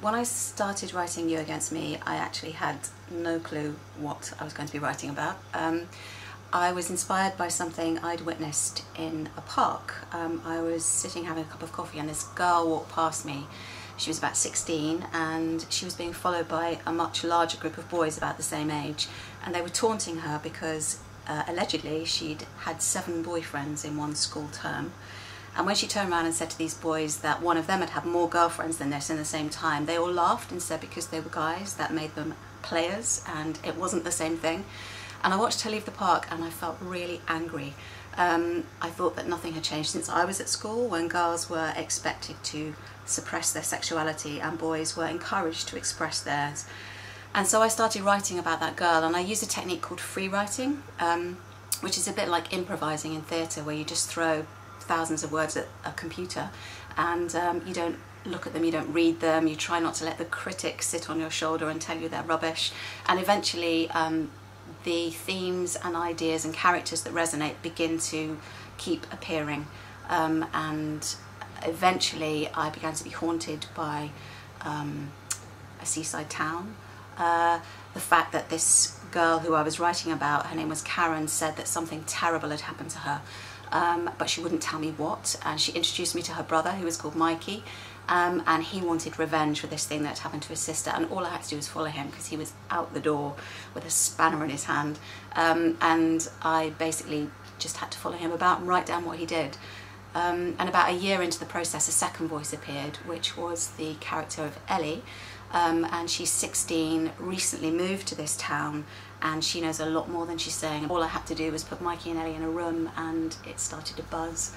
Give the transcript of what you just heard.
When I started writing You Against Me, I actually had no clue what I was going to be writing about. I was inspired by something I'd witnessed in a park. I was sitting having a cup of coffee and this girl walked past me. She was about 16 and she was being followed by a much larger group of boys about the same age, and they were taunting her because allegedly she'd had 7 boyfriends in one school term. And when she turned around and said to these boys that one of them had had more girlfriends than this in the same time, they all laughed and said because they were guys that made them players, and it wasn't the same thing. And I watched her leave the park and I felt really angry. I thought that nothing had changed since I was at school, when girls were expected to suppress their sexuality and boys were encouraged to express theirs. And so I started writing about that girl, and I used a technique called free writing, which is a bit like improvising in theatre, where you just throw thousands of words at a computer and you don't look at them, you don't read them, you try not to let the critic sit on your shoulder and tell you they're rubbish, and eventually the themes and ideas and characters that resonate begin to keep appearing, and eventually I began to be haunted by a seaside town. The fact that this girl who I was writing about, her name was Karen, said that something terrible had happened to her, but she wouldn't tell me what, and she introduced me to her brother, who was called Mikey, and he wanted revenge for this thing that had happened to his sister, and all I had to do was follow him because he was out the door with a spanner in his hand, and I basically just had to follow him about and write down what he did. And about a year into the process, a second voice appeared, which was the character of Ellie, and she's 16, recently moved to this town, and she knows a lot more than she's saying. All I had to do was put Mikey and Ellie in a room and it started to buzz.